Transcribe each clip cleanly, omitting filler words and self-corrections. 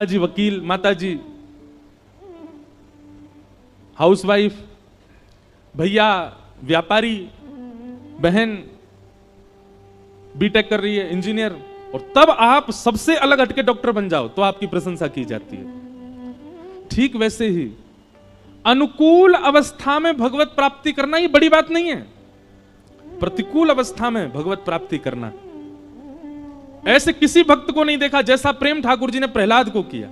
जी वकील, माता जी हाउसवाइफ, भैया व्यापारी, बहन बीटेक कर रही है, इंजीनियर, और तब आप सबसे अलग हटके डॉक्टर बन जाओ तो आपकी प्रशंसा की जाती है। ठीक वैसे ही अनुकूल अवस्था में भगवत प्राप्ति करना ये बड़ी बात नहीं है, प्रतिकूल अवस्था में भगवत प्राप्ति करना। ऐसे किसी भक्त को नहीं देखा जैसा प्रेम ठाकुर जी ने प्रहलाद को किया।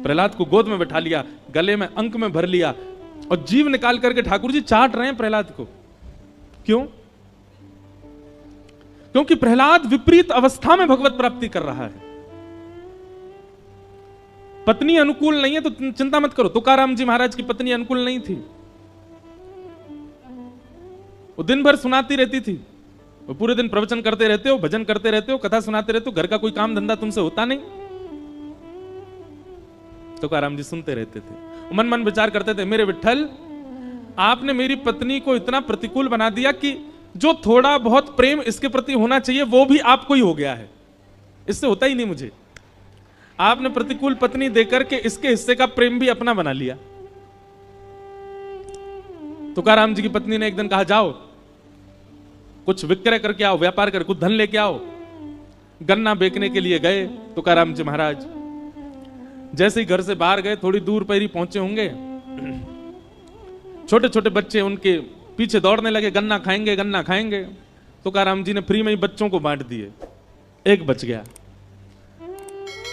प्रहलाद को गोद में बैठा लिया, गले में अंक में भर लिया और जीव निकाल करके ठाकुर जी चाट रहे हैं प्रहलाद को। क्यों? क्योंकि प्रहलाद विपरीत अवस्था में भगवत प्राप्ति कर रहा है। पत्नी अनुकूल नहीं है तो चिंता मत करो। तुकाराम जी महाराज की पत्नी अनुकूल नहीं थी, वो दिन भर सुनाती रहती थी, वो पूरे दिन प्रवचन करते रहते हो, भजन करते रहते हो, कथा सुनाते रहते हो, घर का कोई काम धंधा तुमसे होता नहीं। तुकाराम जी सुनते रहते थे, मन मन विचार करते थे, मेरे विठ्ठल आपने मेरी पत्नी को इतना प्रतिकूल बना दिया कि जो थोड़ा बहुत प्रेम इसके प्रति होना चाहिए वो भी आपको ही हो गया है, इससे होता ही नहीं मुझे। आपने प्रतिकूल पत्नी देकर के इसके हिस्से का प्रेम भी अपना बना लिया। तुकाराम जी की पत्नी ने एक दिन कहा, जाओ कुछ विक्रय करके आओ, व्यापार कर कुछ धन लेके आओ। गन्ना बेचने के लिए गए तुकाराम जी महाराज। जैसे ही घर से बाहर गए, थोड़ी दूर पर ही पहुंचे होंगे, छोटे छोटे बच्चे उनके पीछे दौड़ने लगे, गन्ना खाएंगे गन्ना खाएंगे। तुकाराम जी ने फ्री में ही बच्चों को बांट दिए, एक बच गया।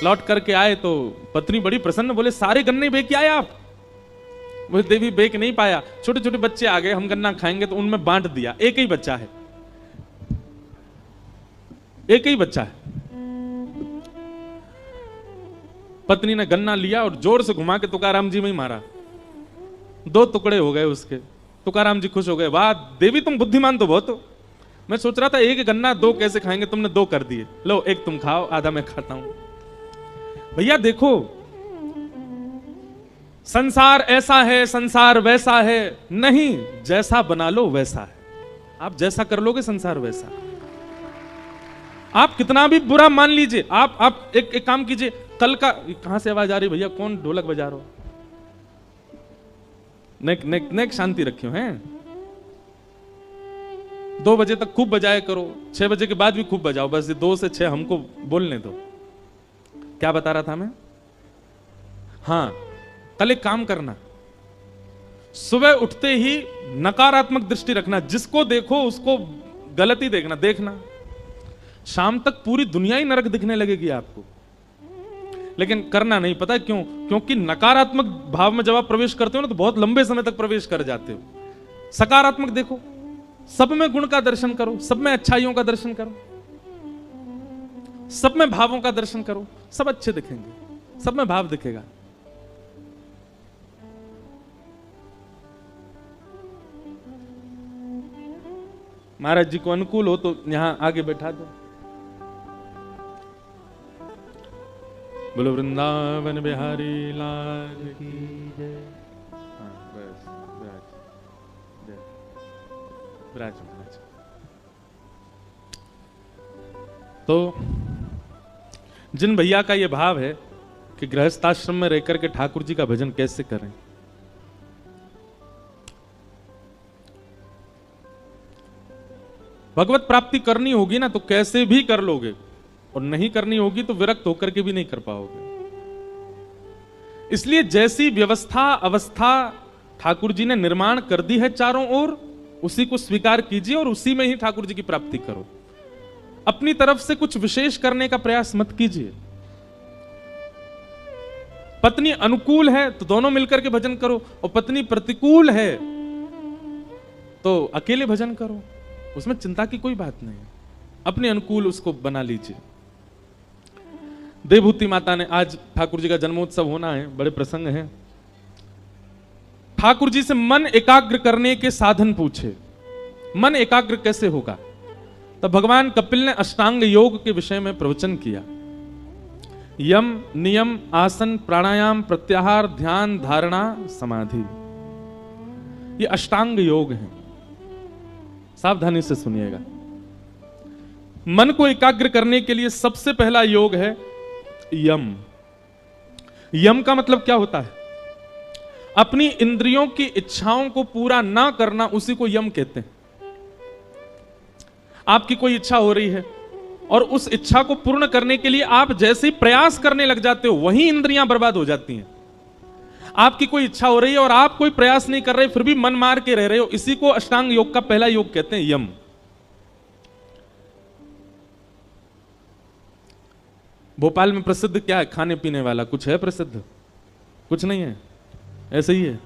लौट करके आए तो पत्नी बड़ी प्रसन्न, बोले सारे गन्ने बेच के आए आप? वो देवी बेच नहीं पाया, छोटे छोटे बच्चे आ गए, हम गन्ना खाएंगे, तो उनमें बांट दिया। एक ही बच्चा है, एक ही बच्चा है। पत्नी ने गन्ना लिया और जोर से घुमा के तुकाराम जी में ही मारा, 2 टुकड़े हो गए उसके। तुकाराम जी खुश हो गए, वाह देवी तुम बुद्धिमान तो बहुत हो। मैं सोच रहा था एक गन्ना 2 कैसे खाएंगे, तुमने 2 कर दिए, लो एक तुम खाओ, आधा मैं खाता हूं। भैया देखो, संसार ऐसा है, संसार वैसा है नहीं, जैसा बना लो वैसा है। आप जैसा कर लोगे संसार वैसा है। आप कितना भी बुरा मान लीजिए, आप एक काम कीजिए, कल का, कहां से आवाज आ रही भैया, कौन ढोलक बजा रहा हो? नेक शांति रखियो हैं। 2 बजे तक खूब बजाया करो, 6 बजे के बाद भी खूब बजाओ, बस 2 से 6 हमको बोलने दो। क्या बता रहा था मैं? हाँ, कल एक काम करना, सुबह उठते ही नकारात्मक दृष्टि रखना, जिसको देखो उसको गलत ही देखना। शाम तक पूरी दुनिया ही नरक दिखने लगेगी आपको, लेकिन करना नहीं। पता है क्यों? क्योंकि नकारात्मक भाव में जब आप प्रवेश करते हो ना तो बहुत लंबे समय तक प्रवेश कर जाते हो। सकारात्मक देखो, सब में गुण का दर्शन करो, सब में अच्छाइयों का दर्शन करो, सब में भावों का दर्शन करो, सब अच्छे दिखेंगे, सब में भाव दिखेगा। महाराज जी को अनुकूल हो तो यहां आगे बैठा दो। बोलो वृंदावन बिहारी लाल की जय। हाँ बस, विराज। तो जिन भैया का ये भाव है कि गृहस्थाश्रम में रहकर के ठाकुर जी का भजन कैसे करें, भगवत प्राप्ति करनी होगी ना तो कैसे भी कर लोगे, और नहीं करनी होगी तो विरक्त होकर के भी नहीं कर पाओगे। इसलिए जैसी व्यवस्था अवस्था ठाकुर जी ने निर्माण कर दी है चारों ओर, उसी को स्वीकार कीजिए और उसी में ही ठाकुर जी की प्राप्ति करो। अपनी तरफ से कुछ विशेष करने का प्रयास मत कीजिए। पत्नी अनुकूल है तो दोनों मिलकर के भजन करो, और पत्नी प्रतिकूल है तो अकेले भजन करो, उसमें चिंता की कोई बात नहीं। अपने अनुकूल उसको बना लीजिए। देवभूति माता ने, आज ठाकुर जी का जन्मोत्सव होना है, बड़े प्रसंग हैं। ठाकुर जी से मन एकाग्र करने के साधन पूछे, मन एकाग्र कैसे होगा? तब भगवान कपिल ने अष्टांग योग के विषय में प्रवचन किया। यम, नियम, आसन, प्राणायाम, प्रत्याहार, ध्यान, धारणा, समाधि, ये अष्टांग योग हैं। सावधानी से सुनिएगा। मन को एकाग्र करने के लिए सबसे पहला योग है यम। यम का मतलब क्या होता है? अपनी इंद्रियों की इच्छाओं को पूरा ना करना, उसी को यम कहते हैं। आपकी कोई इच्छा हो रही है और उस इच्छा को पूर्ण करने के लिए आप जैसे ही प्रयास करने लग जाते हो, वही इंद्रियां बर्बाद हो जाती हैं। आपकी कोई इच्छा हो रही है और आप कोई प्रयास नहीं कर रहे, फिर भी मन मार के रह रहे हो, इसी को अष्टांग योग का पहला योग कहते हैं, यम। भोपाल में प्रसिद्ध क्या है खाने पीने वाला? कुछ है प्रसिद्ध? कुछ नहीं है, ऐसे ही है।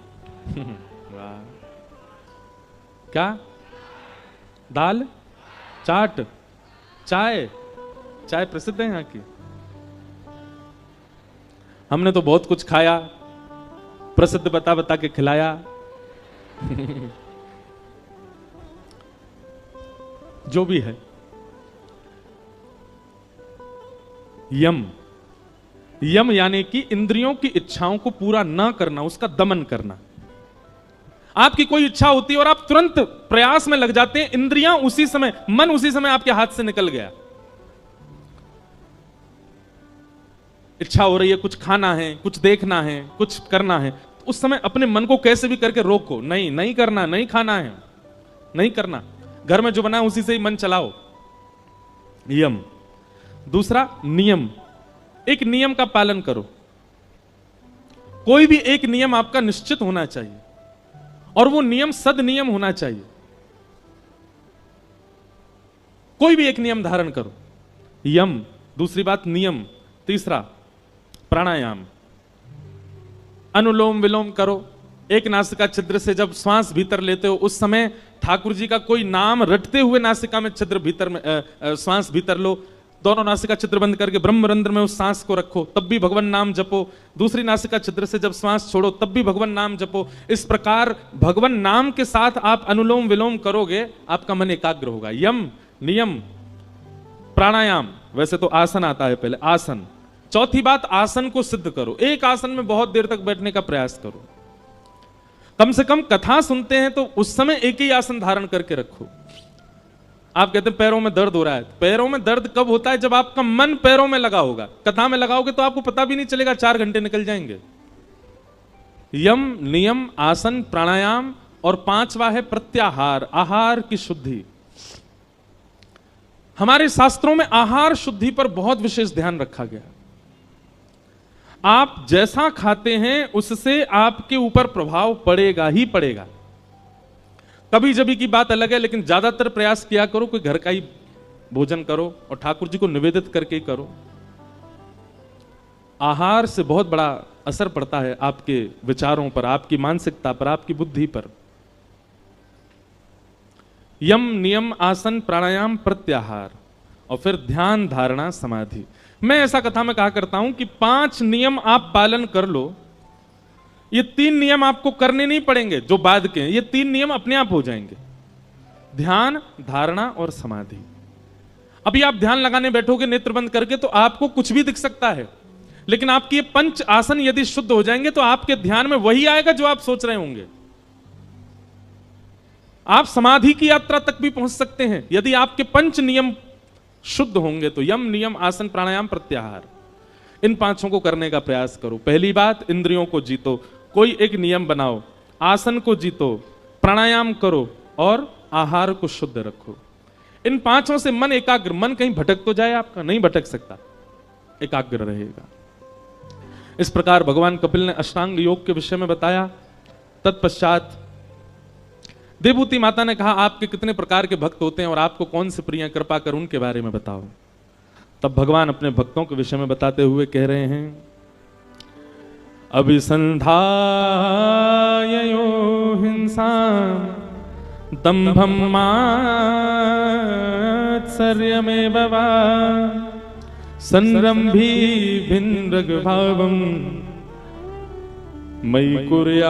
वाह, क्या? दाल, चाट, चाय। चाय प्रसिद्ध है यहाँ की। हमने तो बहुत कुछ खाया, प्रसिद्ध बता बता के खिलाया। जो भी है, यम। यम यानी कि इंद्रियों की इच्छाओं को पूरा ना करना, उसका दमन करना। आपकी कोई इच्छा होती है और आप तुरंत प्रयास में लग जाते हैं, इंद्रियां उसी समय, मन उसी समय आपके हाथ से निकल गया। इच्छा हो रही है, कुछ खाना है, कुछ देखना है, कुछ करना है, तो उस समय अपने मन को कैसे भी करके रोको, नहीं नहीं करना, नहीं खाना है, नहीं करना। घर में जो बना है उसी से ही मन चलाओ, यम। दूसरा नियम, एक नियम का पालन करो। कोई भी एक नियम आपका निश्चित होना चाहिए और वो नियम सद नियम होना चाहिए। कोई भी एक नियम धारण करो, यम। दूसरी बात नियम। तीसरा प्राणायाम, अनुलोम विलोम करो। एक नासिका छिद्र से जब श्वास भीतर लेते हो, उस समय ठाकुर जी का कोई नाम रटते हुए नासिका में छिद्र भीतर में श्वास भीतर लो। दोनों नासिका छिद्र बंद करके ब्रह्मरंध्र में उस सांस को रखो, तब भी भगवान नाम जपो। दूसरी नासिका छिद्र से जब श्वास छोड़ो, तब भी भगवान नाम जपो। इस प्रकार भगवान नाम के साथ आप अनुलोम विलोम करोगे, आपका मन एकाग्र होगा। यम, नियम, प्राणायाम। वैसे तो आसन आता है पहले, आसन। चौथी बात, आसन को सिद्ध करो। एक आसन में बहुत देर तक बैठने का प्रयास करो। कम से कम कथा सुनते हैं तो उस समय एक ही आसन धारण करके रखो। आप कहते हैं पैरों में दर्द हो रहा है, पैरों में दर्द कब होता है? जब आपका मन पैरों में लगा होगा। कथा में लगाओगे तो आपको पता भी नहीं चलेगा, 4 घंटे निकल जाएंगे। यम, नियम, आसन, प्राणायाम, और 5वां है प्रत्याहार, आहार की शुद्धि। हमारे शास्त्रों में आहार शुद्धि पर बहुत विशेष ध्यान रखा गया। आप जैसा खाते हैं उससे आपके ऊपर प्रभाव पड़ेगा ही पड़ेगा। कभी जभी की बात अलग है, लेकिन ज्यादातर प्रयास किया करो कोई घर का ही भोजन करो और ठाकुर जी को निवेदित करके ही करो। आहार से बहुत बड़ा असर पड़ता है आपके विचारों पर, आपकी मानसिकता पर, आपकी बुद्धि पर। यम, नियम, आसन, प्राणायाम, प्रत्याहार, और फिर ध्यान, धारणा, समाधि। मैं ऐसा कथा में कहा करता हूं कि 5 नियम आप पालन कर लो। ये 3 नियम आपको करने नहीं पड़ेंगे जो बाद के हैं, ये 3 नियम अपने आप हो जाएंगे। ध्यान, धारणा और समाधि। अभी आप ध्यान लगाने बैठोगे नेत्र बंद करके तो आपको कुछ भी दिख सकता है, लेकिन आपके ये 5 आसन यदि शुद्ध हो जाएंगे तो आपके ध्यान में वही आएगा जो आप सोच रहे होंगे। आप समाधि की यात्रा तक भी पहुंच सकते हैं यदि आपके 5 नियम शुद्ध होंगे तो। यम, नियम, आसन, प्राणायाम, प्रत्याहार, इन 5 को करने का प्रयास करो। पहली बात, इंद्रियों को जीतो, कोई एक नियम बनाओ। आसन को जीतो, प्राणायाम करो और आहार को शुद्ध रखो। इन 5 से मन एकाग्र, मन कहीं भटक तो जाए आपका? नहीं भटक सकता, एकाग्र रहेगा। इस प्रकार भगवान कपिल ने अष्टांग योग के विषय में बताया। तत्पश्चात देवभूति माता ने कहा, आपके कितने प्रकार के भक्त होते हैं और आपको कौन से प्रिय, कृपा कर उनके बारे में बताओ। तब भगवान अपने भक्तों के विषय में बताते हुए कह रहे हैं, अभिसंधायो हिंसा दंभं मात्सर्यमेव वा संरंभी भिन्नग भावं मयि कुर्यात्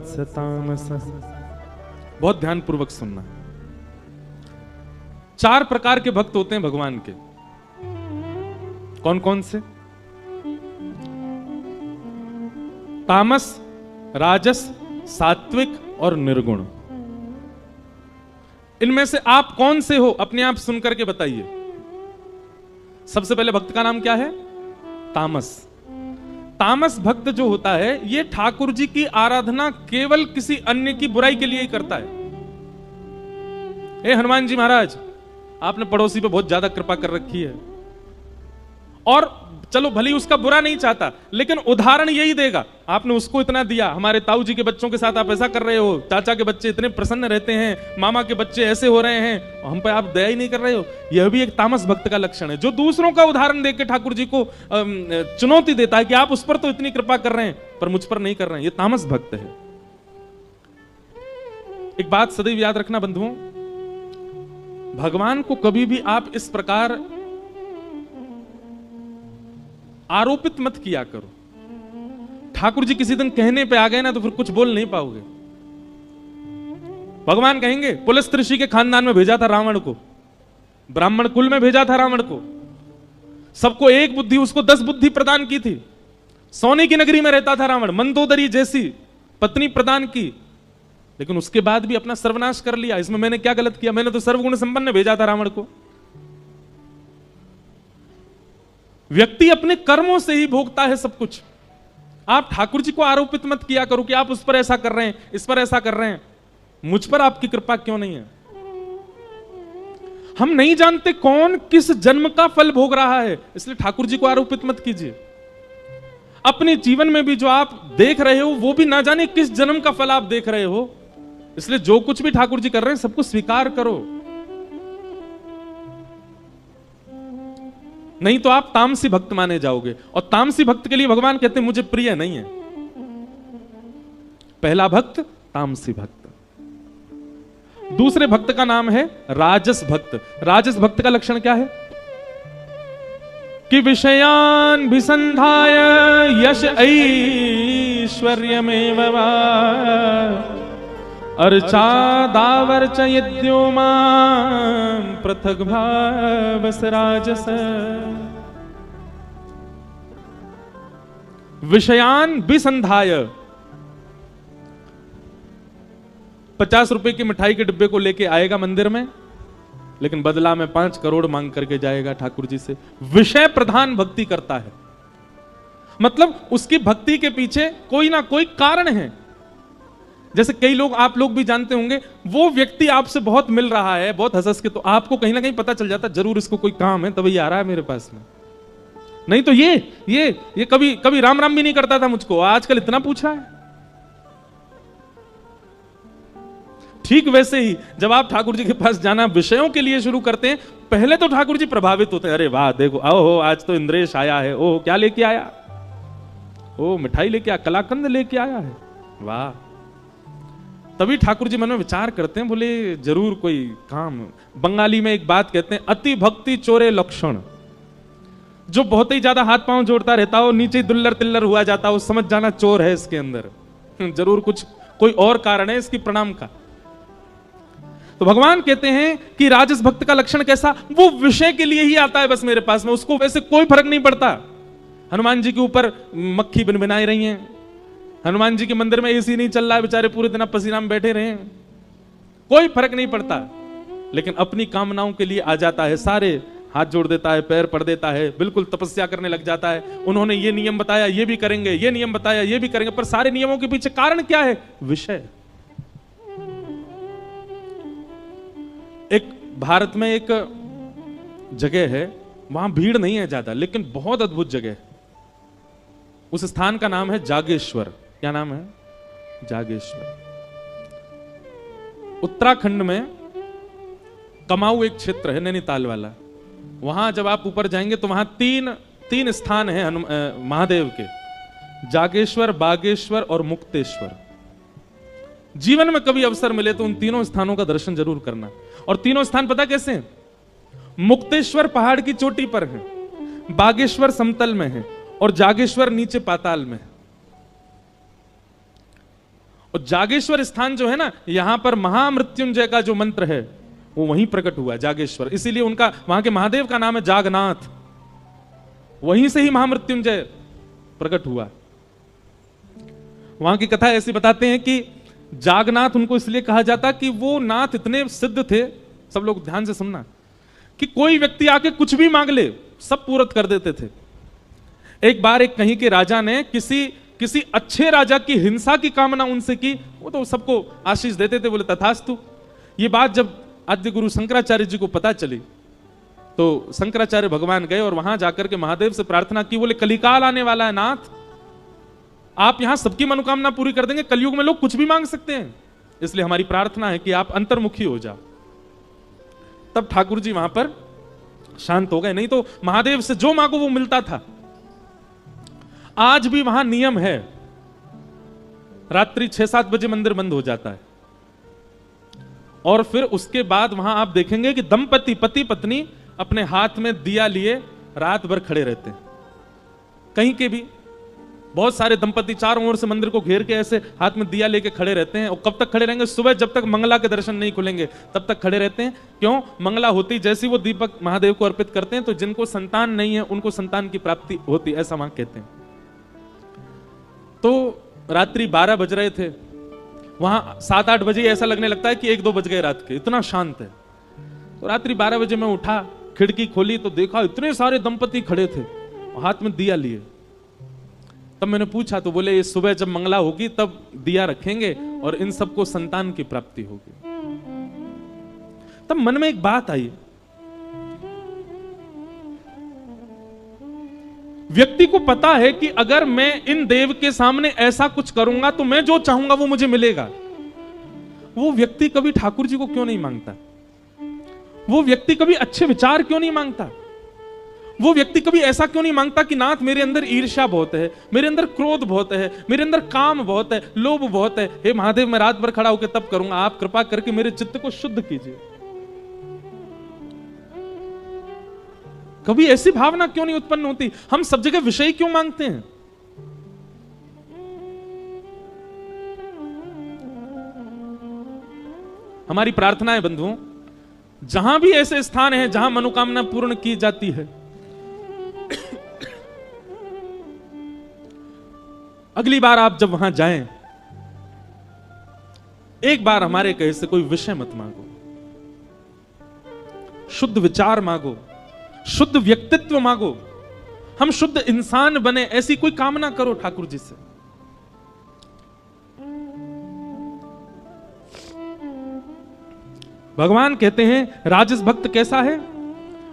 सतामसः। बहुत ध्यान पूर्वक सुनना। 4 प्रकार के भक्त होते हैं भगवान के। कौन कौन से? तामस, राजस, सात्विक और निर्गुण। इनमें से आप कौन से हो अपने आप सुनकर के बताइए। सबसे पहले भक्त का नाम क्या है? तामस। तामस भक्त जो होता है ये ठाकुर जी की आराधना केवल किसी अन्य की बुराई के लिए ही करता है। हनुमान जी महाराज, आपने पड़ोसी पे बहुत ज्यादा कृपा कर रखी है, और चलो भली उसका बुरा नहीं चाहता, लेकिन उदाहरण यही देगा, आपने उसको इतना दिया, हमारे ताऊ जी के बच्चों के साथ आप ऐसा कर रहे हो, चाचा के बच्चे इतने प्रसन्न रहते हैं, मामा के बच्चे ऐसे हो रहे हैं, हम पे आप दया ही नहीं कर रहे हो। यह भी एक तामस भक्त का लक्षण है, जो दूसरों का उदाहरण देकर ठाकुर जी को चुनौती देता है कि आप उस पर तो इतनी कृपा कर रहे हैं पर मुझ पर नहीं कर रहे हैं। ये तामस भक्त है। एक बात सदैव याद रखना बंधुओं, भगवान को कभी भी आप इस प्रकार आरोपित मत किया करो। ठाकुर जी किसी दिन कहने पे आ गए ना तो फिर कुछ बोल नहीं पाओगे। भगवान कहेंगे पुलस्त ऋषि के खानदान में भेजा था रावण को, ब्राह्मण कुल में भेजा था रावण को, सबको एक बुद्धि, उसको 10 बुद्धि प्रदान की थी, सोने की नगरी में रहता था रावण, मंदोदरी जैसी पत्नी प्रदान की, लेकिन उसके बाद भी अपना सर्वनाश कर लिया। इसमें मैंने क्या गलत किया? मैंने तो सर्वगुण संपन्न भेजा था रावण को। व्यक्ति अपने कर्मों से ही भोगता है सब कुछ। आप ठाकुर जी को आरोपित मत किया करो कि आप उस पर ऐसा कर रहे हैं, इस पर ऐसा कर रहे हैं, मुझ पर आपकी कृपा क्यों नहीं है। हम नहीं जानते कौन किस जन्म का फल भोग रहा है, इसलिए ठाकुर जी को आरोपित मत कीजिए। अपने जीवन में भी जो आप देख रहे हो वो भी ना जाने किस जन्म का फल आप देख रहे हो, इसलिए जो कुछ भी ठाकुर जी कर रहे हैं सबको स्वीकार करो, नहीं तो आप तामसी भक्त माने जाओगे। और तामसी भक्त के लिए भगवान कहते हैं मुझे प्रिय नहीं है। पहला भक्त तामसी भक्त। दूसरे भक्त का नाम है राजस भक्त। राजस भक्त का लक्षण क्या है कि विषयान विसंधाय यश ऐश्वर्यमेव वा अर्चा दावर्च यद्यो मां पृथक भावस राजस। विषयान विसंधाय, 50 रुपए की मिठाई के डिब्बे को लेके आएगा मंदिर में, लेकिन बदला में 5 करोड़ मांग करके जाएगा ठाकुर जी से। विषय प्रधान भक्ति करता है, मतलब उसकी भक्ति के पीछे कोई ना कोई कारण है। जैसे कई लोग, आप लोग भी जानते होंगे, वो व्यक्ति आपसे बहुत मिल रहा है, बहुत हंस के, तो आपको कहीं ना कहीं पता चल जाता जरूर इसको कोई काम है तभी आ रहा है मेरे पास में, नहीं तो ये कभी कभी राम राम भी नहीं करता था मुझको, आजकल इतना पूछा है। ठीक वैसे ही जब आप ठाकुर जी के पास जाना विषयों के लिए शुरू करते हैं, पहले तो ठाकुर जी प्रभावित होते हैं, अरे वाह देखो, आओ आज तो इंद्रेश आया है, ओह क्या लेके आया, ओ मिठाई लेके आया, कलाकंद लेके आया है, वाह। तभी ठाकुर जी मन में विचार करते हैं, बोले जरूर कोई काम। बंगाली में एक बात कहते हैं, अति भक्ति चोरे लक्षण। जो बहुत ही ज्यादा हाथ पांव जोड़ता रहता हो, नीचे दुल्लर तिल्लर हुआ जाता हो, समझ जाना चोर है इसके अंदर, जरूर कुछ कोई और कारण है इसकी प्रणाम का। तो भगवान कहते हैं कि राजस भक्त का लक्षण कैसा, वो विषय के लिए ही आता है बस मेरे पास में, उसको वैसे कोई फर्क नहीं पड़ता। हनुमान जी के ऊपर मक्खी बिनबिनाई रही है, हनुमान जी के मंदिर में एसी नहीं चल रहा है, बेचारे पूरे दिन पसीना में बैठे रहे, कोई फर्क नहीं पड़ता, लेकिन अपनी कामनाओं के लिए आ जाता है, सारे हाथ जोड़ देता है, पैर पड़ देता है, बिल्कुल तपस्या करने लग जाता है। उन्होंने ये नियम बताया, ये भी करेंगे, ये नियम बताया, ये भी करेंगे, पर सारे नियमों के पीछे कारण क्या है? विषय। एक भारत में एक जगह है, वहां भीड़ नहीं है ज्यादा, लेकिन बहुत अद्भुत जगह है। उस स्थान का नाम है जागेश्वर। क्या नाम है? जागेश्वर। उत्तराखंड में कमाऊ एक क्षेत्र है, नैनीताल वाला। वहां जब आप ऊपर जाएंगे तो वहां तीन स्थान हैं महादेव के, जागेश्वर, बागेश्वर और मुक्तेश्वर। जीवन में कभी अवसर मिले तो उन तीनों स्थानों का दर्शन जरूर करना। और तीनों स्थान पता कैसे हैं? मुक्तेश्वर पहाड़ की चोटी पर है, बागेश्वर समतल में है और जागेश्वर नीचे पाताल में है। और जागेश्वर स्थान जो है ना, यहां पर महामृत्युंजय का जो मंत्र है वो वहीं प्रकट हुआ, जागेश्वर। इसीलिए उनका, वहां के महादेव का नाम है जागनाथ। वहीं से ही महामृत्युंजय प्रकट हुआ। वहां की कथा ऐसी बताते हैं कि जागनाथ उनको इसलिए कहा जाता कि वो नाथ इतने सिद्ध थे, सब लोग ध्यान से सुनना, कि कोई व्यक्ति आके कुछ भी मांग ले सब पूरत कर देते थे। एक बार एक कहीं के राजा ने किसी अच्छे राजा की हिंसा की कामना उनसे की, वो तो सबको आशीष देते थे, बोले तथास्तु। ये बात जब आद्य गुरु शंकराचार्य जी को पता चली तो शंकराचार्य भगवान गए और वहां जाकर के महादेव से प्रार्थना की, बोले कलिकाल आने वाला है नाथ, आप यहां सबकी मनोकामना पूरी कर देंगे, कलयुग में लोग कुछ भी मांग सकते हैं, इसलिए हमारी प्रार्थना है कि आप अंतर्मुखी हो जाओ। तब ठाकुर जी वहां पर शांत हो गए, नहीं तो महादेव से जो मांगो वो मिलता था। आज भी वहां नियम है, रात्रि 6-7 बजे मंदिर बंद हो जाता है और फिर उसके बाद वहां आप देखेंगे कि दंपति पति पत्नी अपने हाथ में दिया लिए रात भर खड़े रहते हैं। कहीं के भी बहुत सारे दंपति चारों ओर से मंदिर को घेर के ऐसे हाथ में दिया लेके खड़े रहते हैं और कब तक खड़े रहेंगे? सुबह जब तक मंगला के दर्शन नहीं खुलेंगे तब तक खड़े रहते हैं। क्यों? मंगला होती जैसी वो दीपक महादेव को अर्पित करते हैं तो जिनको संतान नहीं है उनको संतान की प्राप्ति होती, ऐसा वहां कहते हैं। तो रात्रि 12 बज रहे थे, वहां 7-8 बजे ऐसा लगने लगता है कि 1-2 बज गए रात के, इतना शांत है। तो रात्रि 12 बजे मैं उठा, खिड़की खोली तो देखा इतने सारे दंपति खड़े थे हाथ में दिया लिए। तब मैंने पूछा तो बोले ये सुबह जब मंगला होगी तब दिया रखेंगे और इन सबको संतान की प्राप्ति होगी। तब मन में एक बात आई, व्यक्ति को पता है कि अगर मैं इन देव के सामने ऐसा कुछ करूंगा तो मैं जो चाहूंगा वो मुझे मिलेगा। वो व्यक्ति कभी ठाकुर जी को क्यों नहीं मांगता? वो व्यक्ति कभी अच्छे विचार क्यों नहीं मांगता? वो व्यक्ति कभी ऐसा क्यों नहीं मांगता कि नाथ मेरे अंदर ईर्ष्या बहुत है, मेरे अंदर क्रोध बहुत है, मेरे अंदर काम बहुत है, लोभ बहुत है, हे महादेव मैं रात भर खड़ा होकर तब करूंगा, आप कृपा करके मेरे चित्त को शुद्ध कीजिए। कभी ऐसी भावना क्यों नहीं उत्पन्न होती? हम सब जगह विषय क्यों मांगते हैं? हमारी प्रार्थना है बंधुओं, जहां भी ऐसे स्थान है जहां मनोकामना पूर्ण की जाती है, अगली बार आप जब वहां जाएं, एक बार हमारे कहे से कोई विषय मत मांगो, शुद्ध विचार मांगो, शुद्ध व्यक्तित्व मांगो, हम शुद्ध इंसान बने, ऐसी कोई कामना करो ठाकुर जी से। भगवान कहते हैं राजस भक्त कैसा है?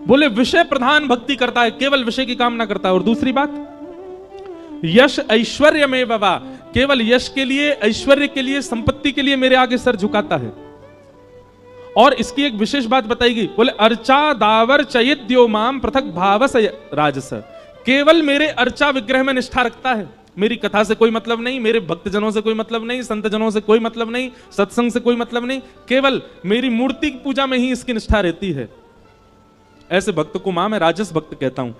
बोले विषय प्रधान भक्ति करता है, केवल विषय की कामना करता है। और दूसरी बात, यश ऐश्वर्य में बाबा, केवल यश के लिए, ऐश्वर्य के लिए, संपत्ति के लिए मेरे आगे सर झुकाता है। और इसकी एक विशेष बात बताएगी, बोले अर्चा दावर चयिद्यो माम पृथक भावस राजस, केवल मेरे अर्चा विग्रह में निष्ठा रखता है, मेरी कथा से कोई मतलब नहीं, मेरे भक्तजनों से कोई मतलब नहीं, संतजनों से कोई मतलब नहीं, सत्संग से कोई मतलब नहीं, केवल मेरी मूर्ति की पूजा में ही इसकी निष्ठा रहती है। ऐसे भक्त को मां मैं राजस भक्त कहता हूं।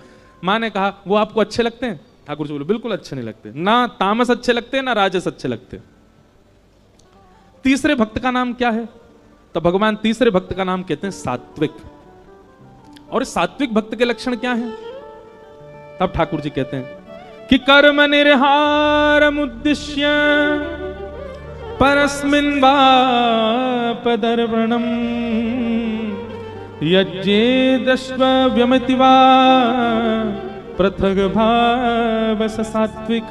मां ने कहा वो आपको अच्छे लगते हैं? ठाकुर जी बोले बिल्कुल अच्छे नहीं लगते, ना तामस अच्छे लगते ना राजस अच्छे लगते। तीसरे भक्त का नाम क्या है? तो भगवान तीसरे भक्त का नाम कहते हैं सात्विक। और सात्विक भक्त के लक्षण क्या हैं? तब ठाकुर जी कहते हैं कि कर्म निर्हारम उद्दिश्य परस्मिन् वापदर्पणम यज्ञेदश्व व्यमति वा पृथग भावस सात्विक।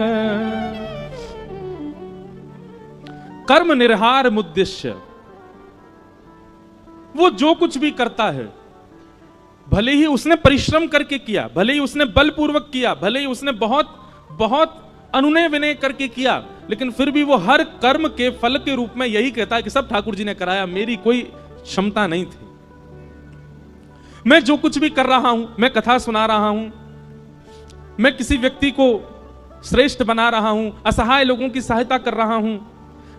कर्म निर्हार उद्देश्य, वो जो कुछ भी करता है, भले ही उसने परिश्रम करके किया, भले ही उसने बलपूर्वक किया, भले ही उसने बहुत बहुत अनुनय विनय करके किया, लेकिन फिर भी वो हर कर्म के फल के रूप में यही कहता है कि सब ठाकुर जी ने कराया, मेरी कोई क्षमता नहीं थी। मैं जो कुछ भी कर रहा हूं, मैं कथा सुना रहा हूं, मैं किसी व्यक्ति को श्रेष्ठ बना रहा हूं, असहाय लोगों की सहायता कर रहा हूं,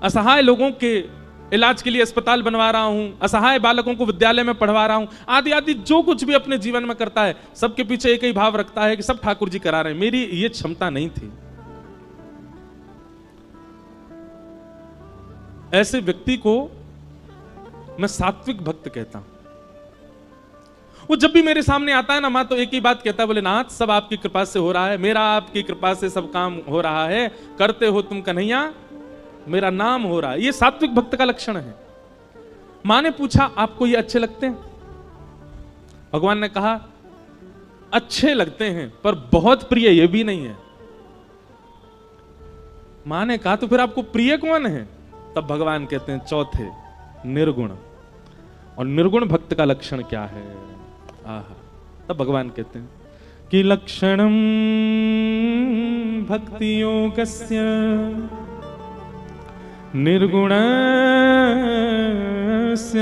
असहाय लोगों के इलाज के लिए अस्पताल बनवा रहा हूं, असहाय बालकों को विद्यालय में पढ़वा रहा हूं, आदि आदि जो कुछ भी अपने जीवन में करता है, सबके पीछे एक ही भाव रखता है कि सब ठाकुर जी करा रहे हैं, मेरी ये क्षमता नहीं थी। ऐसे व्यक्ति को मैं सात्विक भक्त कहता हूं। वो जब भी मेरे सामने आता है ना मां, तो एक ही बात कहता है, बोले नाथ सब आपकी कृपा से हो रहा है, मेरा आपकी कृपा से सब काम हो रहा है, करते हो तुम कन्हैया, मेरा नाम हो रहा है। ये सात्विक भक्त का लक्षण है। मां ने पूछा आपको ये अच्छे लगते हैं? भगवान ने कहा अच्छे लगते हैं पर बहुत प्रिय ये भी नहीं है। मां ने कहा तो फिर आपको प्रिय कौन है? तब भगवान कहते हैं चौथे, निर्गुण। और निर्गुण भक्त का लक्षण क्या है? आहा, तब भगवान कहते हैं कि लक्षणम भक्ति योगस्य निर्गुणस्य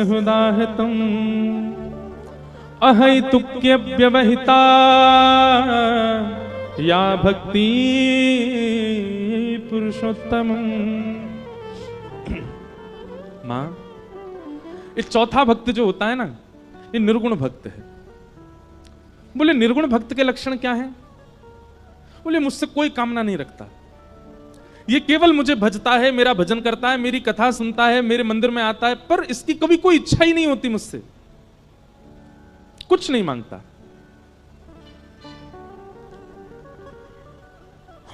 हुदाहृतम् अहैतुक्य व्यवहिता या भक्ति पुरुषोत्तम। मां, ये चौथा भक्त जो होता है ना, ये निर्गुण भक्त है। बोले निर्गुण भक्त के लक्षण क्या हैं? बोले मुझसे कोई कामना नहीं रखता, ये केवल मुझे भजता है, मेरा भजन करता है, मेरी कथा सुनता है, मेरे मंदिर में आता है, पर इसकी कभी कोई इच्छा ही नहीं होती मुझसे, कुछ नहीं मांगता।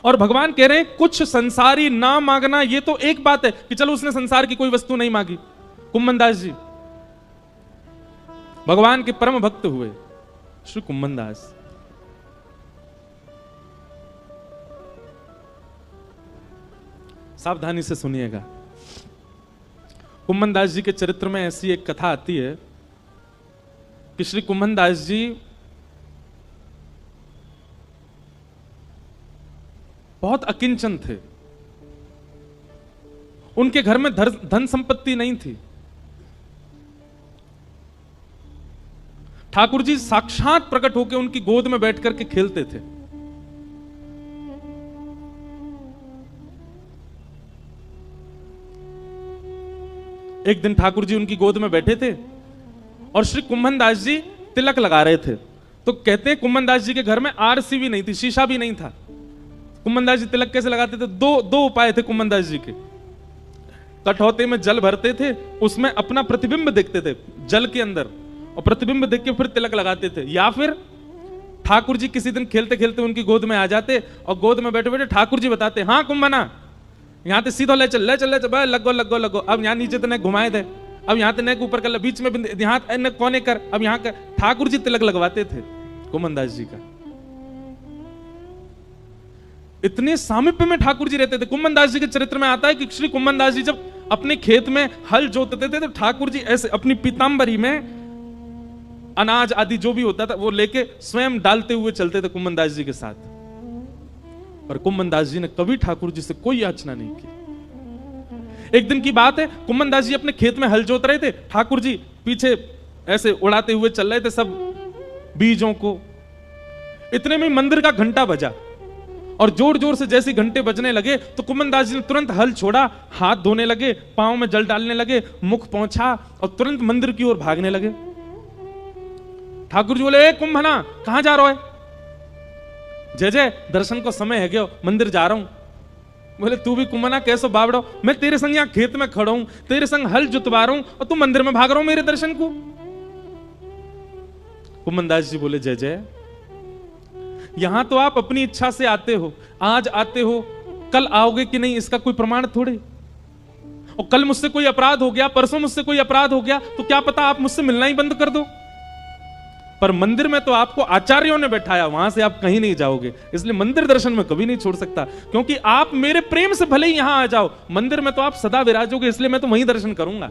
और भगवान कह रहे हैं कुछ संसारी ना मांगना, ये तो एक बात है कि चलो उसने संसार की कोई वस्तु नहीं मांगी। कुम्मन दास जी भगवान के परम भक्त हुए, श्री कुम्मन दास। सावधानी से सुनिएगा। कुम्मन दास जी के चरित्र में ऐसी एक कथा आती है कि श्री कुम्मन दास जी बहुत अकिंचन थे। उनके घर में धन संपत्ति नहीं थी। ठाकुर जी साक्षात प्रकट होकर उनकी गोद में बैठ करके खेलते थे। एक दिन ठाकुर जी उनकी गोद में बैठे थे और श्री कुम्मन दास जी तिलक लगा रहे थे। तो कहते हैं कुम्मन दास जी के घर में आरसी भी नहीं थी, शीशा भी नहीं था। कुम्मन दास जी तिलक कैसे लगाते थे? दो उपाय थे कुम्मन दास जी के। कठौते में जल भरते थे, उसमें अपना प्रतिबिंब देखते थे जल के अंदर, और प्रतिबिंब देख के फिर तिलक लगाते थे। या फिर ठाकुर जी किसी दिन खेलते खेलते उनकी गोद में आ जाते और गोद में बैठे बैठे ठाकुर जी बताते, हाँ कुम्मना यहाँ ते सीधो ले चल लगो, अब यहाँ नीचे तने घुमाए थे, अब यहाँ तने ऊपर कर, बीच में यहाँ कोने कर, अब यहाँ कर। ठाकुर जी तिलक लगवाते थे कुम्मन दास जी का। इतने सामीप्य में ठाकुर जी रहते थे। कुम्मन दास जी के चरित्र में आता है कि श्री कुम्मन दास जी जब अपने खेत में हल जोतते थे तो ठाकुर जी ऐसे अपनी पीतांबरी में अनाज आदि जो भी होता था वो लेके स्वयं डालते हुए चलते थे कुम्मन दास जी के साथ। पर कुम्मन दास जी ने कभी ठाकुर जी से कोई याचना नहीं की। एक दिन की बात है, कुम्मन दास जी अपने खेत में हल जोत रहे थे, ठाकुर जी पीछे ऐसे उड़ाते हुए चल रहे थे सब बीजों को। इतने में मंदिर का घंटा बजा और जोर जोर से जैसे घंटे बजने लगे तो कुम्मन दास जी ने तुरंत हल छोड़ा, हाथ धोने लगे, पांव में जल डालने लगे, मुख पहुंचा और तुरंत मंदिर की ओर भागने लगे। ठाकुर जी बोले, कुंभना कहां जा रहा है? जय जय दर्शन को समय है गयो, मंदिर जा रहा हूं। बोले तू भी कुंभना कैसो बावड़ो, मैं तेरे संग यहां खेत में खड़ा हूं, तेरे संग हल जुतवा रहा हूं और तू मंदिर में भाग रहा हूं मेरे दर्शन को। कुम्मन दास जी बोले, जय जय यहां तो आप अपनी इच्छा से आते हो, आज आते हो, कल आओगे कि नहीं इसका कोई प्रमाण थोड़े। और कल मुझसे कोई अपराध हो गया, परसों मुझसे कोई अपराध हो गया तो क्या पता आप मुझसे मिलना ही बंद कर दो। पर मंदिर में तो आपको आचार्यों ने बैठाया, वहां से आप कहीं नहीं जाओगे, इसलिए मंदिर दर्शन में कभी नहीं छोड़ सकता, क्योंकि आप मेरे प्रेम से भले ही यहां आ जाओ, मंदिर में तो आप सदा विराजोगे, इसलिए मैं तो वहीं दर्शन करूंगा।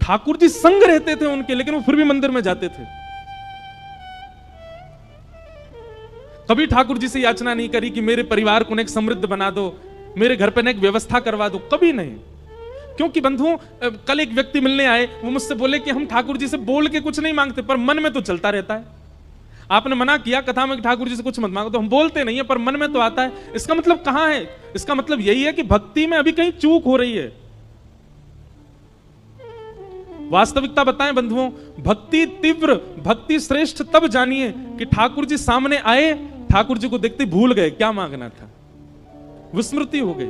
ठाकुर जी संग रहते थे उनके, लेकिन वो फिर भी मंदिर में जाते थे। कभी ठाकुर जी से याचना नहीं करी कि मेरे परिवार को एक समृद्ध बना दो, मेरे घर पर एक व्यवस्था करवा दो, कभी नहीं। क्योंकि बंधुओं, कल एक व्यक्ति मिलने आए, वो मुझसे बोले कि हम ठाकुर जी से बोल के कुछ नहीं मांगते, पर मन में तो चलता रहता है। आपने मना किया कथा में कि ठाकुर जी से कुछ मत मांगो, तो हम बोलते नहीं है पर मन में तो आता है। इसका मतलब कहां है? इसका मतलब यही है कि भक्ति में अभी कहीं चूक हो रही है। वास्तविकता बताएं बंधुओं, भक्ति तीव्र, भक्ति श्रेष्ठ तब जानिए कि ठाकुर जी सामने आए, ठाकुर जी को देखते भूल गए क्या मांगना था, विस्मृति हो गई।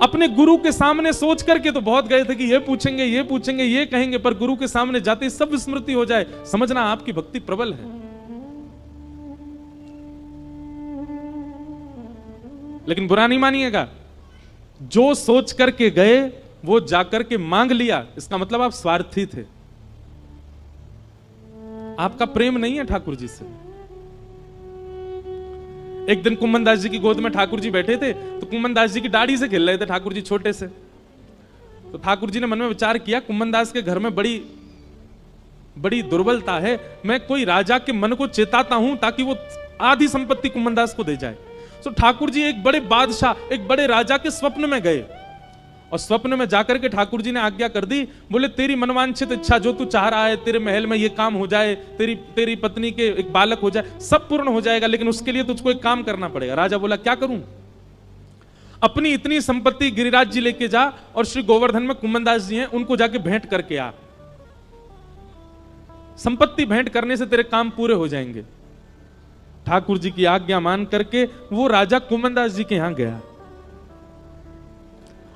अपने गुरु के सामने सोच करके तो बहुत गए थे कि ये पूछेंगे, ये पूछेंगे, ये कहेंगे, पर गुरु के सामने जाते ही सब विस्मृति हो जाए, समझना आपकी भक्ति प्रबल है। लेकिन बुरा नहीं मानिएगा, जो सोच करके गए वो जाकर के मांग लिया, इसका मतलब आप स्वार्थी थे। आपका प्रेम नहीं है ठाकुर जी से। एक दिन कुम्मन दास जी की गोद में ठाकुर जी बैठे थे, तो कुम्मन दास जी की दाढ़ी से खेल रहे थे ठाकुर जी छोटे से। तो ठाकुर जी ने मन में विचार किया, कुम्मन दास के घर में बड़ी बड़ी दुर्बलता है, मैं कोई राजा के मन को चेताता हूं ताकि वो आधी संपत्ति कुम्मन दास को दे जाए। तो ठाकुर जी एक बड़े बादशाह, एक बड़े राजा के स्वप्न में गए, और स्वप्न में जाकर के ठाकुर जी ने आज्ञा कर दी, बोले तेरी मनवांछित इच्छा जो तू चाह रहा है, तेरे महल में ये काम हो जाए, तेरी पत्नी के एक बालक हो जाए, सब पूर्ण हो जाएगा, लेकिन उसके लिए तुझको एक काम करना पड़ेगा। राजा बोला क्या करूं? अपनी इतनी संपत्ति गिरिराज जी लेके जा, और श्री गोवर्धन में कुम्मन दास जी हैं, उनको जाके भेंट करके आ। संपत्ति भेंट करने से तेरे काम पूरे हो जाएंगे। ठाकुर जी की आज्ञा मान करके वो राजा कुम्मन दास जी के यहां गया,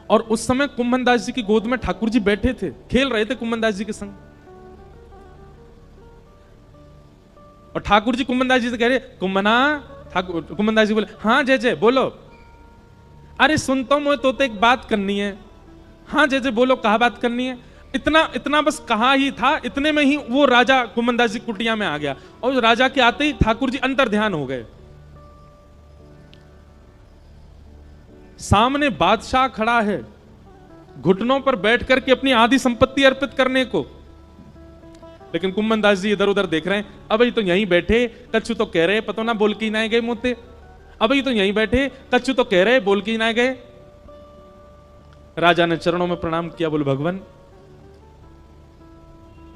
और उस समय कुम्मन दास जी की गोद में ठाकुर जी बैठे थे, खेल रहे थे कुम्मन दास जी के संग। और ठाकुर जी कुम्मन दास जी से कह रहे, कुम्मना। कुम्मन दास जी बोले, हाँ जय जय बोलो। अरे सुनता हूं मैं तो एक बात करनी है। हाँ जय जय बोलो, कहा बात करनी है? इतना बस कहा ही था, इतने में ही वो राजा कुम्मन दास जी कुटिया में आ गया, और राजा के आते ही ठाकुर जी अंतर ध्यान हो गए। सामने बादशाह खड़ा है, घुटनों पर बैठ करके अपनी आधी संपत्ति अर्पित करने को, लेकिन कुम्मन दास जी इधर उधर देख रहे हैं। अब ये तो यहीं बैठे, कच्छु तो कह रहे पतो ना बोल के ना गए मोते। अब ये तो यहीं बैठे, कच्छु तो कह रहे बोल के ना गए। राजा ने चरणों में प्रणाम किया, बोले भगवान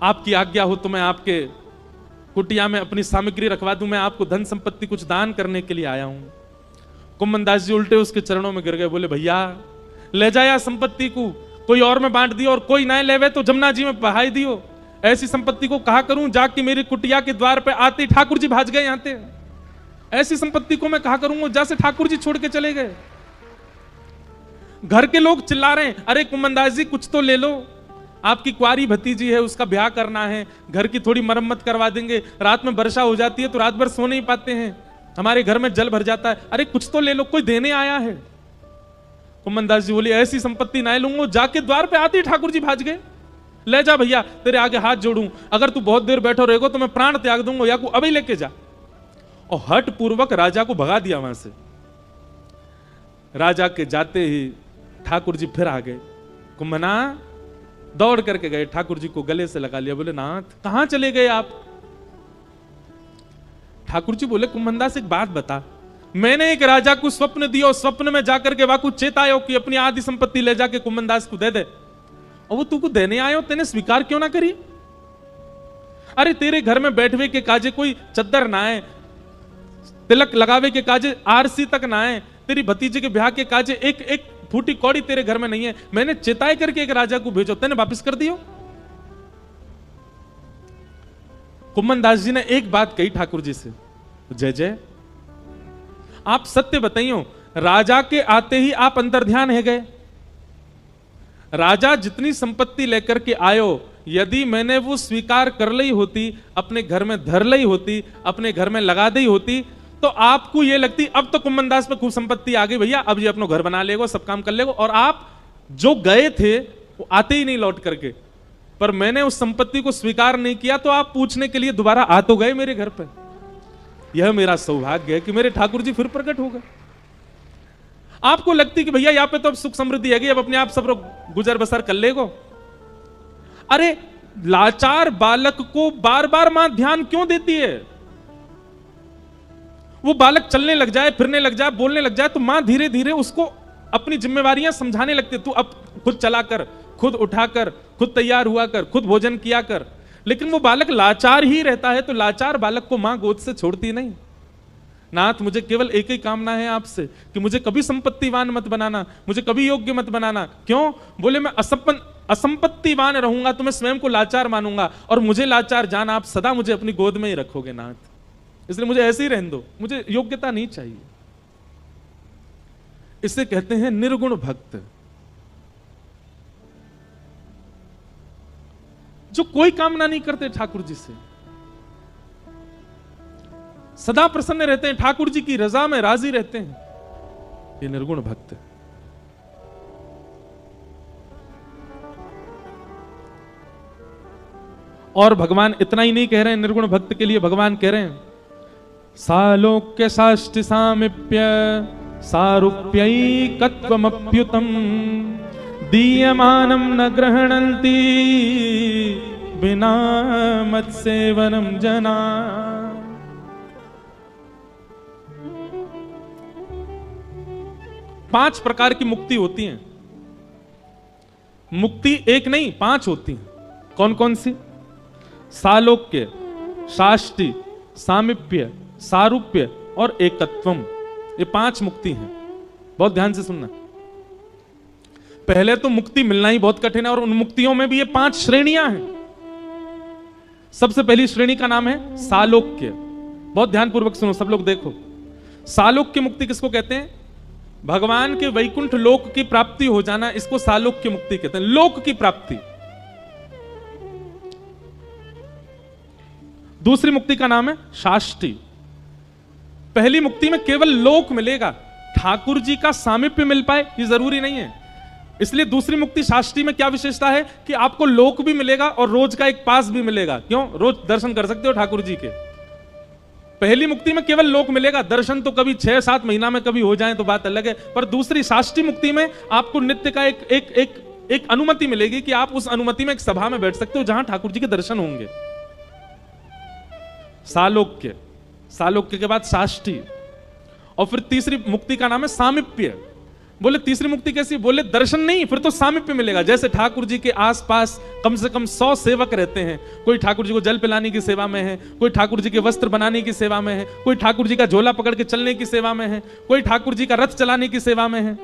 आपकी आज्ञा हो तो मैं आपके कुटिया में अपनी सामग्री रखवा दूं, मैं आपको धन संपत्ति कुछ दान करने के लिए आया हूं। कुम्मन दास जी उल्टे उसके चरणों में गिर गए, बोले भैया ले जाया संपत्ति को, कोई और में बांट दियो, और कोई ना लेवे तो जमुना जी में बहाई दियो। ऐसी संपत्ति को कहा करूं, जाके मेरी कुटिया के द्वार पे आते ठाकुर जी भाज गए यहाँ थे। ऐसी संपत्ति को मैं कहा करूंगा, जैसे ठाकुर जी छोड़ के चले गए। घर के लोग चिल्ला रहे हैं, अरे कुम्मन दास जी कुछ तो ले लो, आपकी कुआरी भतीजी है, उसका ब्याह करना है, घर की थोड़ी मरम्मत करवा देंगे, रात में वर्षा हो जाती है तो रात भर सो नहीं पाते हैं, हमारे घर में जल भर जाता है, अरे कुछ तो ले लो, कोई देने आया है। कुम्मन दास जी बोली, ऐसी संपत्ति ना लूंगा। जाके द्वार पे आते ही ठाकुर जी भाज गए। ले जा भैया, तेरे आगे हाथ जोड़ूं, अगर तू बहुत देर बैठो रहेगो तो मैं प्राण त्याग दूंगा, या को अभी लेके जा। और हट पूर्वक राजा को भगा दिया वहां से। राजा के जाते ही ठाकुर जी फिर आ गए। कुम्मना दौड़ करके गए, ठाकुर जी को गले से लगा लिया, बोले नाथ कहां चले गए आप? ठाकुर जी बोले, कुम्मन दास एक बात बता, मैंने एक राजा को स्वप्न दिया, स्वप्न में जाकर के वाकु चेतायो कि अपनी आधी संपत्ति ले जाके कुम्मन दास को दे दे, और वो तू को देने आयो, तेने स्वीकार क्यों ना करी? अरे तेरे घर में बैठवे के काजे कोई चद्दर ना है, तिलक लगावे के काजे आरसी तक ना है, तेरी भतीजे के ब्याह के काजे एक एक फूटी कौड़ी तेरे घर में नहीं है, मैंने चेताए करके एक राजा को भेजो, तेने वापस कर दियो। कुम्मन दास जी ने एक बात कही ठाकुर जी से, जय जय आप सत्य बताइयो, राजा के आते ही आप अंतर्ध्यान है गए। राजा जितनी संपत्ति लेकर के आयो, यदि मैंने वो स्वीकार कर ली होती, अपने घर में धर ली होती, अपने घर में लगा दी होती, तो आपको ये लगती अब तो कुम्मन दास पे खूब संपत्ति आ गई भैया, अब ये अपना घर बना लेगा, सब काम कर लेगा, और आप जो गए थे वो आते ही नहीं लौट करके। पर मैंने उस संपत्ति को स्वीकार नहीं किया, तो आप पूछने के लिए दोबारा आ तो गए मेरे घर पे। यह मेरा सौभाग्य है कि मेरे ठाकुर जी फिर प्रकट हो गए। आपको लगती कि भैया यहाँ पे तो अब सुख समृद्धि है, अब अपने आप सब लोग गुजर बसर कर लेगो। अरे लाचार बालक को बार बार मां ध्यान क्यों देती है? वो बालक चलने लग जाए, फिरने लग जाए, बोलने लग जाए, तो मां धीरे धीरे उसको अपनी जिम्मेवारियां समझाने लगती है। तू अब खुद चला कर, खुद उठा कर, खुद तैयार हुआ कर, खुद भोजन किया कर। लेकिन वो बालक लाचार ही रहता है, तो लाचार बालक को मां गोद से छोड़ती नहीं। नाथ मुझे केवल एक ही कामना है आपसे कि मुझे कभी संपत्तिवान मत बनाना, मुझे कभी योग्य मत बनाना। क्यों? बोले मैं असंपत्तिवान रहूंगा तो मैं स्वयं को लाचार मानूंगा, और मुझे लाचार जान आप सदा मुझे अपनी गोद में ही रखोगे नाथ, इसलिए मुझे ऐसे ही रहने दो, मुझे योग्यता नहीं चाहिए। इसे कहते हैं निर्गुण भक्त, जो कोई कामना नहीं करते ठाकुर जी से, सदा प्रसन्न रहते हैं, ठाकुर जी की रजा में राजी रहते हैं, ये निर्गुण भक्त। और भगवान इतना ही नहीं कह रहे हैं निर्गुण भक्त के लिए, भगवान कह रहे हैं सालोक्य साष्टि सामिप्य सारूप्यैकत्वमप्युतम दीयमानं न गृह्णन्ति बिना मत्सेवनम जना। पांच प्रकार की मुक्ति होती है। मुक्ति एक नहीं 5 होती है। कौन कौन सी? सालोक्य, साष्टि, सामिप्य, सारूप्य और एकत्वम। ये 5 मुक्ति हैं। बहुत ध्यान से सुनना। पहले तो मुक्ति मिलना ही बहुत कठिन है और उन मुक्तियों में भी ये 5 श्रेणियां हैं। सबसे पहली श्रेणी का नाम है सालोक्य। बहुत ध्यानपूर्वक सुनो सब लोग, देखो। सालोक्य मुक्ति किसको कहते हैं? भगवान के वैकुंठ लोक की प्राप्ति हो जाना, इसको सालोक्य मुक्ति कहते हैं। लोक की प्राप्ति। दूसरी मुक्ति का नाम है साष्टि। पहली मुक्ति में केवल लोक मिलेगा, ठाकुर जी का सामीप्य मिल पाए ये जरूरी नहीं है। इसलिए दूसरी मुक्ति साष्टि में क्या विशेषता है कि आपको लोक भी मिलेगा और रोज का एक पास भी मिलेगा। क्यों? रोज दर्शन कर सकते हो ठाकुर जी के। पहली मुक्ति में केवल लोक मिलेगा, दर्शन तो कभी 6-7 महीना में कभी हो जाए तो बात अलग है। पर दूसरी साष्टि मुक्ति में आपको नित्य का एक अनुमति मिलेगी कि आप उस अनुमति में एक सभा में बैठ सकते हो जहां ठाकुर जी के दर्शन होंगे। सालोक्य, सालोक्य के बाद साष्टि, और फिर तीसरी मुक्ति का नाम है सामीप्य। बोले तीसरी मुक्ति कैसी? बोले दर्शन नहीं, फिर तो सामीप्य मिलेगा। जैसे ठाकुर जी के आसपास कम से कम 100 सेवक रहते हैं। कोई ठाकुर जी को जल पिलाने की सेवा में है, कोई ठाकुर जी के वस्त्र बनाने की सेवा में है, कोई ठाकुर जी का झोला पकड़ के चलने की सेवा में है, कोई ठाकुर जी का रथ चलाने की सेवा में है।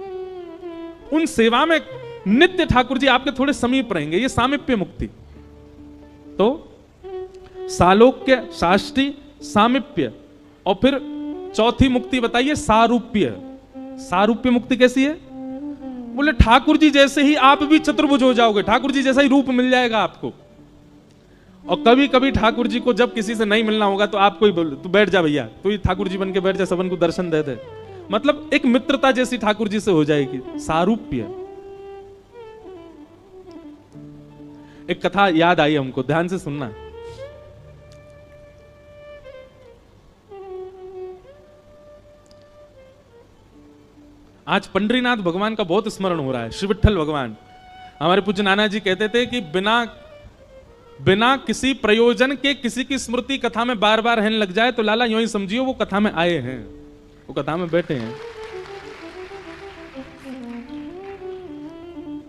उन सेवा में नित्य ठाकुर जी आपके थोड़े समीप रहेंगे। ये सामीप्य मुक्ति। तो सालोक्य, साष्टि, सामीप्य, और फिर चौथी मुक्ति बताइए सारूप्य। सारूप्य मुक्ति कैसी है? बोले ठाकुर जी जैसे ही आप भी चतुर्भुज हो जाओगे, ठाकुर जी जैसा ही रूप मिल जाएगा आपको। और कभी कभी ठाकुर जी को जब किसी से नहीं मिलना होगा तो आपको ही बोले तू बैठ जा भैया, तू ही ठाकुर जी बन के बैठ जा, सबन को दर्शन दे दे। मतलब एक मित्रता जैसी ठाकुर जी से हो जाएगी। सारूप्य। एक कथा याद आई हमको, ध्यान से सुनना। आज पंडरीनाथ भगवान का बहुत स्मरण हो रहा है। श्री विठ्ठल भगवान। हमारे पूज्य नाना जी कहते थे कि बिना किसी प्रयोजन के किसी की स्मृति कथा में बार बार रहने लग जाए तो लाला यूं ही समझियो वो कथा में आए हैं, वो कथा में बैठे हैं।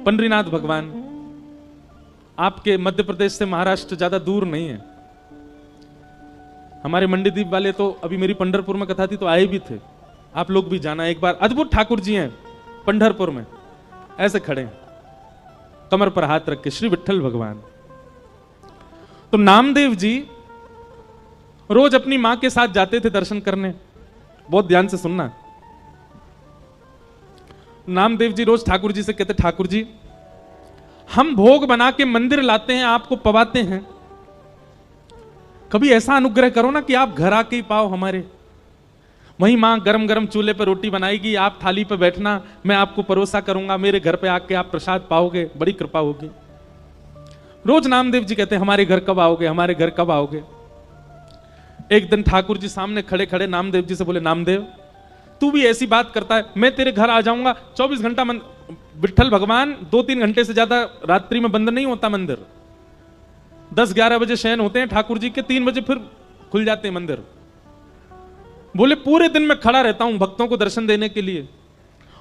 पंडरीनाथ भगवान आपके मध्य प्रदेश से महाराष्ट्र ज्यादा दूर नहीं है। हमारे मंडीदीप वाले तो अभी मेरी पंढरपुर में कथा थी तो आए भी थे। आप लोग भी जाना एक बार। अद्भुत ठाकुर जी हैं पंढरपुर में, ऐसे खड़े हैं कमर पर हाथ रख के, श्री विठ्ठल भगवान। तो नामदेव जी रोज अपनी मां के साथ जाते थे दर्शन करने। बहुत ध्यान से सुनना। नामदेव जी रोज ठाकुर जी से कहते, ठाकुर जी हम भोग बना के मंदिर लाते हैं, आपको पवाते हैं, कभी ऐसा अनुग्रह करो ना कि आप घर आके ही पाओ हमारे। वहीं मां गरम गरम चूल्हे पर रोटी बनाएगी, आप थाली पर बैठना, मैं आपको परोसा करूंगा, मेरे घर पे आके आप प्रसाद पाओगे, बड़ी कृपा होगी। रोज नामदेव जी कहते हमारे घर कब आओगे, हमारे घर कब आओगे। एक दिन ठाकुर जी सामने खड़े खड़े नामदेव जी से बोले, नामदेव तू भी ऐसी बात करता है, मैं तेरे घर आ जाऊंगा। 24 घंटा विठ्ठल भगवान 2-3 घंटे से ज्यादा रात्रि में बंद नहीं होता मंदिर। 10-11 बजे शयन होते हैं ठाकुर जी के, 3 बजे फिर खुल जाते हैं मंदिर। बोले पूरे दिन में खड़ा रहता हूं भक्तों को दर्शन देने के लिए,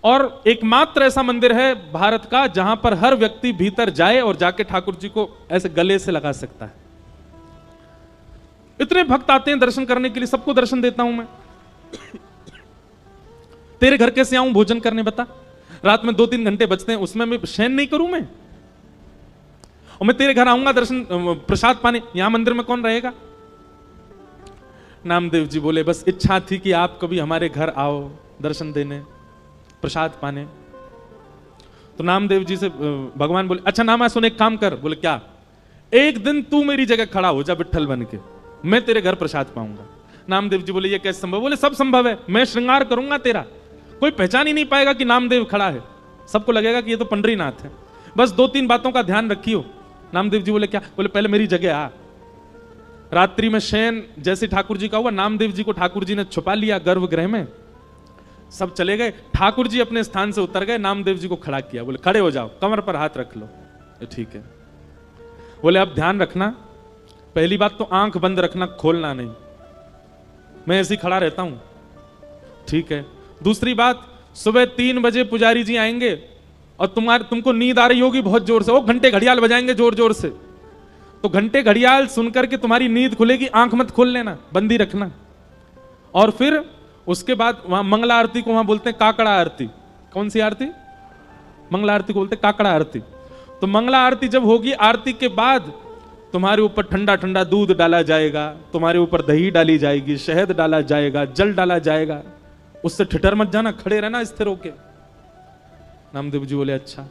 और एकमात्र ऐसा मंदिर है भारत का जहां पर हर व्यक्ति भीतर जाए और जाके ठाकुर जी को ऐसे गले से लगा सकता है। इतने भक्त आते हैं दर्शन करने के लिए, सबको दर्शन देता हूं मैं। तेरे घर कैसे आऊं भोजन करने बता? रात में 2-3 घंटे बचते हैं, उसमें मैं शयन नहीं करूं मैं? और मैं तेरे घर आऊंगा दर्शन प्रसाद पाने, यहां मंदिर में कौन रहेगा? नामदेव जी बोले बस इच्छा थी कि आप कभी हमारे घर आओ दर्शन देने, प्रसाद पाने। तो नामदेव जी से भगवान बोले, अच्छा नामा सुन, एक काम कर। बोले क्या? एक दिन तू मेरी जगह खड़ा हो जा विठ्ठल बन के, मैं तेरे घर प्रसाद पाऊंगा। नामदेव जी बोले ये कैसे संभव? बोले सब संभव है, मैं श्रृंगार करूंगा तेरा, कोई पहचान ही नहीं पाएगा कि नामदेव खड़ा है, सबको लगेगा कि ये तो पंडरीनाथ है। बस 2-3 बातों का ध्यान रखियो। नामदेव जी बोले क्या? बोले पहले मेरी जगह आ, रात्रि में शयन जैसे ठाकुर जी का हुआ, नामदेव जी को ठाकुर जी ने छुपा लिया गर्भगृह में। सब चले गए, ठाकुर जी अपने स्थान से उतर गए, नामदेव जी को खड़ा किया, बोले खड़े हो जाओ, कमर पर हाथ रख लो। ठीक है। बोले अब ध्यान रखना, पहली बात तो आंख बंद रखना, खोलना नहीं, मैं ऐसे ही खड़ा रहता हूं। ठीक है। दूसरी बात, सुबह 3 बजे पुजारी जी आएंगे और तुमको नींद आ रही होगी बहुत जोर से, वो घंटे घड़ियाल बजाएंगे जोर जोर से, तो घंटे घड़ियाल सुनकर के तुम्हारी नींद खुलेगी, आंख मत खोल लेना, बंदी रखना। और फिर उसके बाद वहां मंगला आरती को वहां बोलते हैं काकड़ा आरती। कौन सी आरती? मंगला आरती को बोलते हैं काकड़ा आरती। तो मंगला आरती जब होगी, आरती के बाद तुम्हारे ऊपर ठंडा ठंडा दूध डाला जाएगा, तुम्हारे ऊपर दही डाली जाएगी, शहद डाला जाएगा, जल डाला जाएगा, उससे ठिठर मत जाना, खड़े रहना स्थिर होके। नामदेव जी बोले अच्छा।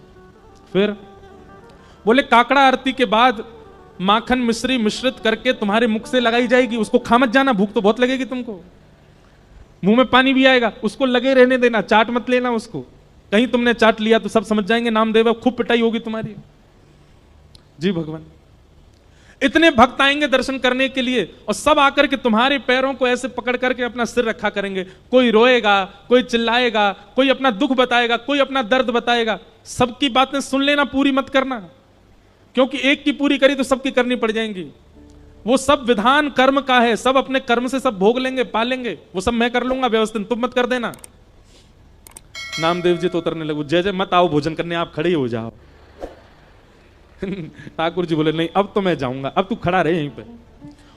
फिर बोले काकड़ा आरती के बाद माखन मिश्री मिश्रित करके तुम्हारे मुख से लगाई जाएगी, उसको खा मत जाना, भूख तो बहुत लगेगी तुमको, मुंह में पानी भी आएगा, उसको लगे रहने देना, चाट मत लेना उसको, कहीं तुमने चाट लिया तो सब समझ जाएंगे नामदेव, खूब पिटाई होगी तुम्हारी। जी भगवान। इतने भक्त आएंगे दर्शन करने के लिए और सब आकर के तुम्हारे पैरों को ऐसे पकड़ करके अपना सिर रखा करेंगे, कोई रोएगा, कोई चिल्लाएगा, कोई अपना दुख बताएगा, कोई अपना दर्द बताएगा। सबकी बातें सुन लेना, पूरी मत करना, क्योंकि एक की पूरी करी तो सबकी करनी पड़ जाएंगी। वो सब विधान कर्म का है, सब अपने कर्म से सब भोग लेंगे, पालेंगे, वो सब मैं कर लूंगा व्यवस्थित, तुम मत कर देना। नामदेव जी तो उतरने लगे, जय जय मत आओ भोजन करने, आप खड़े हो जाओ। ठाकुर जी बोले नहीं अब तो मैं जाऊंगा, अब तू खड़ा रहे यहीं पे।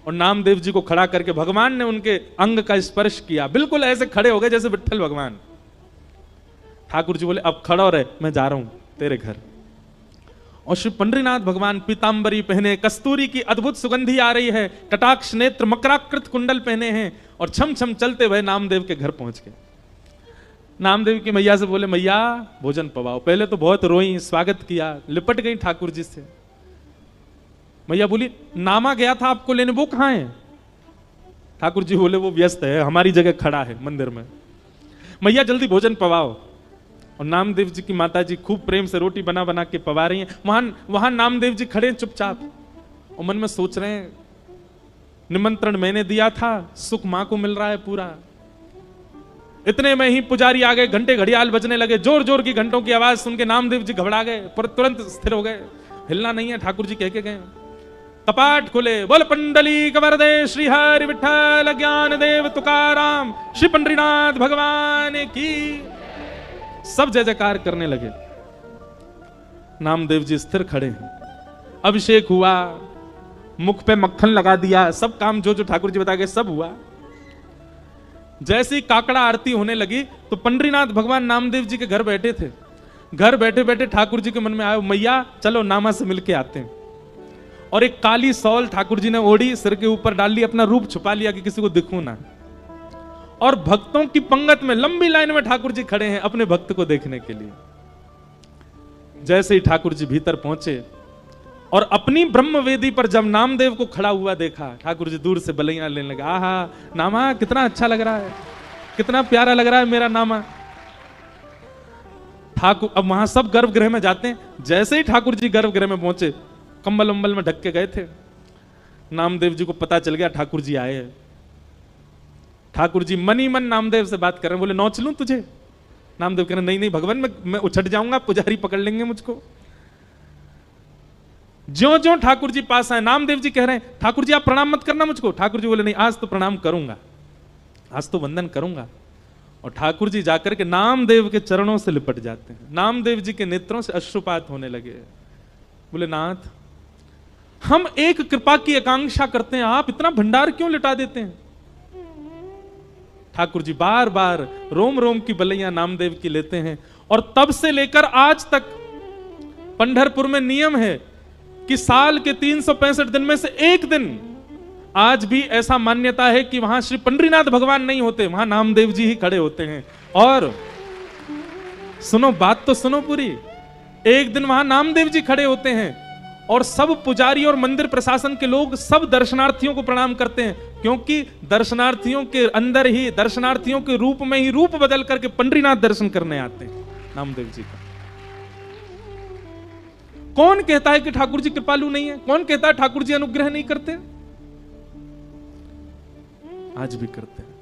और नामदेव जी को खड़ा करके भगवान ने उनके अंग का स्पर्श किया, बिल्कुल ऐसे खड़े हो गए जैसे विट्ठल भगवान। ठाकुर जी बोले अब खड़ा रहे, मैं जा रहा हूं तेरे घर। और श्री पंडरीनाथ भगवान पीतांबरी पहने, कस्तूरी की अद्भुत सुगंधी आ रही है, कटाक्ष नेत्र मकराकृत कुंडल पहने हैं और छम छम चलते हुए नामदेव के घर पहुंच गए। नामदेव की मैया से बोले मैया भोजन पवाओ। पहले तो बहुत रोई, स्वागत किया, लिपट गई ठाकुर जी से। मैया बोली नामा गया था आपको लेने, वो कहां है? ठाकुर जी बोले वो व्यस्त है, हमारी जगह खड़ा है मंदिर में। मैया जल्दी भोजन पवाओ। और नामदेव जी की माता जी खूब प्रेम से रोटी बना बना के पवा रही हैं। वहां नामदेव जी खड़े चुपचाप और मन में सोच रहे हैं निमंत्रण मैंने दिया था, सुख मां को मिल रहा है पूरा। इतने में ही पुजारी आ गए, घंटे घड़ियाल बजने लगे, जोर जोर की घंटों की आवाज सुन के नामदेव जी घबरा गए, पर तुरंत स्थिर हो गए, हिलना नहीं है। ठाकुर जी कह के गए, कपाट खुले, बोल पंडली कवरदे श्री हरि विठ्ठल ज्ञान देव तुकाराम, श्री पंडरीनाथ भगवान की। सब जय जयकार करने लगे। नामदेव जी स्थिर खड़े हैं, अभिषेक हुआ, मुख पे मक्खन लगा दिया, सब काम जो जो ठाकुर जी बता गए सब हुआ। जैसे ही काकड़ा आरती होने लगी तो पंडरीनाथ भगवान नामदेव जी के घर बैठे थे। घर बैठे बैठे ठाकुर जी के मन में आया मैया चलो नामा से मिलके आते हैं। और एक काली सौल ठाकुर जी ने ओढ़ी, सिर के ऊपर डाल ली, अपना रूप छुपा लिया कि किसी को दिखूं ना। और भक्तों की पंगत में लंबी लाइन में ठाकुर जी खड़े हैं अपने भक्त को देखने के लिए। जैसे ही ठाकुर जी भीतर पहुंचे और अपनी ब्रह्म वेदी पर जब नामदेव को खड़ा हुआ देखा, ठाकुर जी दूर से बलैया लेने लगे, आहा नामा कितना अच्छा लग रहा है, कितना प्यारा लग रहा है मेरा नामा। ठाकुर अब वहां सब गर्भगृह में जाते हैं, जैसे ही ठाकुर जी गर्भगृह में पहुंचे, कंबल उम्बल में ढक के गए थे। नामदेव जी को पता चल गया ठाकुर जी आए हैं। ठाकुर जी मन ही मन नामदेव से बात कर रहे हैं, बोले नौच लूं तुझे? नामदेव कह रहे नहीं नहीं भगवान, मैं उछट जाऊंगा, पुजारी पकड़ लेंगे मुझको। ज्यों ज्यों ठाकुर जी पास आए, नामदेव जी कह रहे हैं ठाकुर जी आप प्रणाम मत करना मुझको। ठाकुर जी बोले नहीं आज तो प्रणाम करूंगा, आज तो वंदन करूंगा। और ठाकुर जी जाकर के नामदेव के चरणों से लिपट जाते हैं। नामदेव जी के नेत्रों से अश्रुपात होने लगे। बोले नाथ हम एक कृपा की आकांक्षा करते हैं, आप इतना भंडार क्यों लुटा देते हैं? ठाकुर जी बार बार रोम रोम की बलैया नामदेव की लेते हैं। और तब से लेकर आज तक पंढरपुर में नियम है कि साल के 365 दिन में से एक दिन आज भी ऐसा मान्यता है कि वहां श्री पंडरीनाथ भगवान नहीं होते, वहां नामदेव जी ही खड़े होते हैं। और सुनो बात तो सुनो पूरी, एक दिन वहां नामदेव जी खड़े होते हैं और सब पुजारी और मंदिर प्रशासन के लोग सब दर्शनार्थियों को प्रणाम करते हैं, क्योंकि दर्शनार्थियों के अंदर ही, दर्शनार्थियों के रूप में ही रूप बदल करके पंडरीनाथ दर्शन करने आते हैं नामदेव जी का। कौन कहता है कि ठाकुर जी कृपालु नहीं है? कौन कहता है ठाकुर जी अनुग्रह नहीं करते? आज भी करते हैं।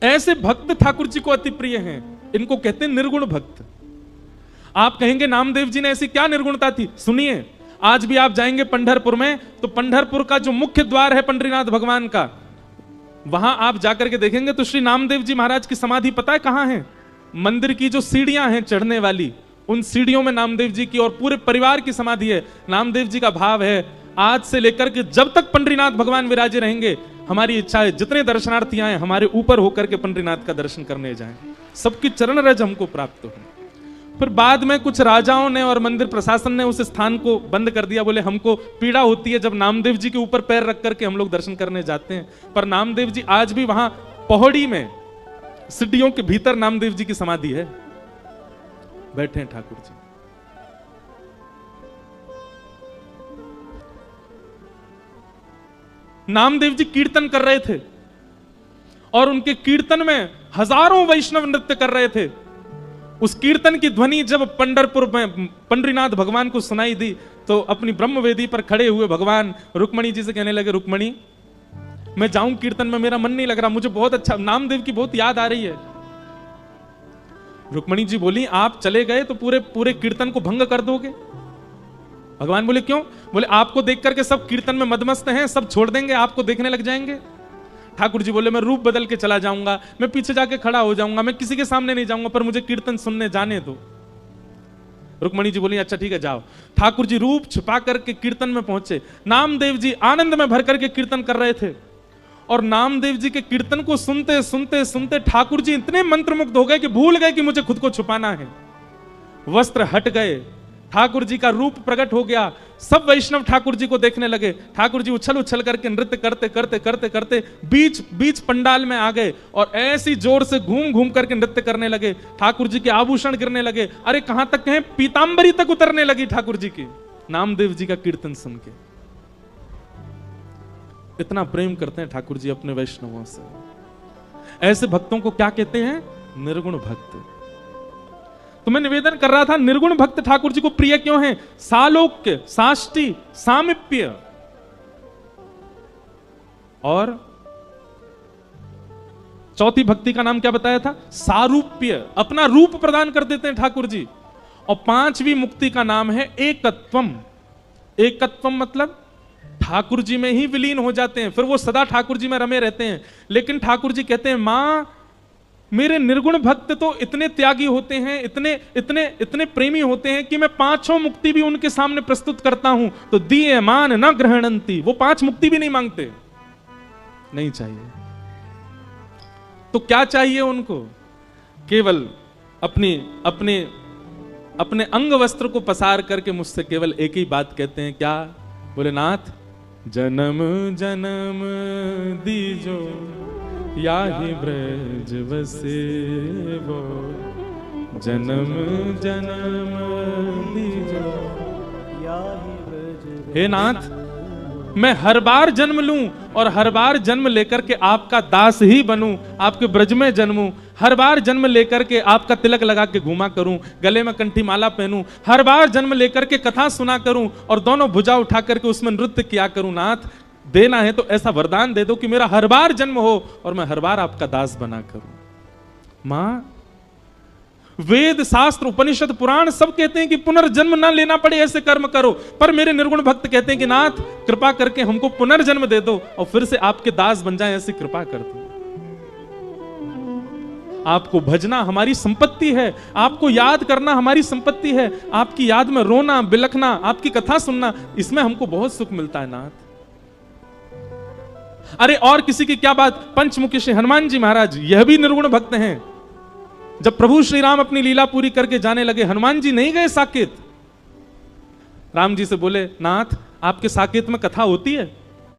ऐसे भक्त ठाकुर जी को अति प्रिय हैं, इनको कहते हैं निर्गुण भक्त। आप कहेंगे नामदेव जी ने ऐसी क्या निर्गुणता थी? सुनिए, आज भी आप जाएंगे पंढरपुर में तो पंढरपुर का जो मुख्य द्वार है पंडरीनाथ भगवान का, वहां आप जाकर के देखेंगे तो श्री नामदेव जी महाराज की समाधि पता है कहां है? मंदिर की जो सीढ़ियां हैं चढ़ने वाली, उन सीढ़ियों में नामदेव जी की और पूरे परिवार की समाधि है। नामदेव जी का भाव है, आज से लेकर के जब तक पंडरीनाथ भगवान विराजे रहेंगे, हमारी इच्छा है जितने दर्शनार्थी आए हमारे ऊपर होकर के पंडरीनाथ का दर्शन करने जाएं, सबकी चरण रज हमको प्राप्त हो। फिर बाद में कुछ राजाओं ने और मंदिर प्रशासन ने उस स्थान को बंद कर दिया, बोले हमको पीड़ा होती है जब नामदेव जी के ऊपर पैर रख करके हम लोग दर्शन करने जाते हैं। पर नामदेव जी आज भी वहां पौड़ी में सीढ़ियों के भीतर नामदेव जी की समाधि है, बैठे हैं ठाकुर जी। नामदेव जी कीर्तन कर रहे थे और उनके कीर्तन में हजारों वैष्णव नृत्य कर रहे थे। उस कीर्तन की ध्वनि जब पंढरपुर में पंडरीनाथ भगवान को सुनाई दी तो अपनी ब्रह्मवेदी पर खड़े हुए भगवान रुक्मणी जी से कहने लगे, रुक्मणी मैं जाऊं कीर्तन में, मेरा मन नहीं लग रहा, मुझे बहुत अच्छा नामदेव की बहुत याद आ रही है। रुक्मणी जी बोली, आप चले गए तो पूरे पूरे कीर्तन को भंग कर दोगे। भगवान बोले क्यों? बोले आपको देख करके सब कीर्तन में मदमस्त हैं, सब छोड़ देंगे, आपको देखने लग जाएंगे। ठाकुर जी बोले मैं रूप बदल के चला जाऊंगा, मैं पीछे जाके खड़ा हो जाऊंगा, मैं किसी के सामने नहीं जाऊंगा, पर मुझे कीर्तन सुनने जाने दो। रुक्मणी जी बोली अच्छा ठीक है जाओ। ठाकुर जी रूप छुपा करके कीर्तन में पहुंचे। नामदेव जी आनंद में भर करके कीर्तन कर रहे थे और नामदेव जी के कीर्तन को सुनते सुनते सुनते ठाकुर जी इतने मंत्रमुग्ध हो गए कि भूल गए कि मुझे खुद को छुपाना है। वस्त्र हट गए, ठाकुर जी का रूप प्रकट हो गया, सब वैष्णव ठाकुर जी को देखने लगे। ठाकुर जी उछल उछल करके नृत्य करते करते करते करते बीच बीच पंडाल में आ गए और ऐसी जोर से घूम घूम करके नृत्य करने लगे। ठाकुर जी के आभूषण गिरने लगे, अरे कहां तक कहें पीतांबरी तक उतरने लगी ठाकुर जी की, नामदेव जी का कीर्तन सुन के। इतना प्रेम करते हैं ठाकुर जी अपने वैष्णवों से। ऐसे भक्तों को क्या कहते हैं? निर्गुण भक्त। तो मैं निवेदन कर रहा था, निर्गुण भक्त ठाकुर जी को प्रिय क्यों हैं? सालोक्य, साष्टी, सामिप्य और चौथी भक्ति का नाम क्या बताया था? सारूप्य, अपना रूप प्रदान कर देते हैं ठाकुर जी। और पांचवी मुक्ति का नाम है एकत्वम। एकत्वम मतलब ठाकुर जी में ही विलीन हो जाते हैं, फिर वो सदा ठाकुर जी में रमे रहते हैं। लेकिन ठाकुर जी कहते हैं मां मेरे निर्गुण भक्त तो इतने त्यागी होते हैं, इतने इतने इतने प्रेमी होते हैं कि मैं पांचों मुक्ति भी उनके सामने प्रस्तुत करता हूं तो दिए मान न ग्रहणंती, वो पांच मुक्ति भी नहीं मांगते, नहीं चाहिए। तो क्या चाहिए उनको? केवल अपने अपने अपने अंग वस्त्र को पसार करके मुझसे केवल एक ही बात कहते हैं, क्या? बोले नाथ जन्म जन्म दीजो याहि ब्रज बसे वो, जन्म जन्म दीजो याहि ब्रज। हे नाथ मैं हर बार जन्म लूं और हर बार जन्म लेकर के आपका दास ही बनूं, आपके ब्रज में जन्मूं, हर बार जन्म लेकर के आपका तिलक लगा के घूमा करूं, गले में कंठी माला पहनूं, हर बार जन्म लेकर के कथा सुना करूं और दोनों भुजा उठा करके उसमें नृत्य किया करूं। नाथ देना है तो ऐसा वरदान दे दो कि मेरा हर बार जन्म हो और मैं हर बार आपका दास बना करूं। मां वेद शास्त्र उपनिषद पुराण सब कहते हैं कि पुनर्जन्म ना लेना पड़े ऐसे कर्म करो, पर मेरे निर्गुण भक्त कहते हैं कि नाथ कृपा करके हमको पुनर्जन्म दे दो और फिर से आपके दास बन जाए, ऐसी कृपा कर दो। आपको भजना हमारी संपत्ति है, आपको याद करना हमारी संपत्ति है, आपकी याद में रोना बिलखना, आपकी कथा सुनना, इसमें हमको बहुत सुख मिलता है नाथ। अरे और किसी की क्या बात, पंचमुखी श्री हनुमान जी महाराज यह भी निर्गुण भक्त हैं। जब प्रभु श्री राम अपनी लीला पूरी करके जाने लगे, हनुमान जी नहीं गए साकेत। राम जी से बोले नाथ आपके साकेत में कथा होती है?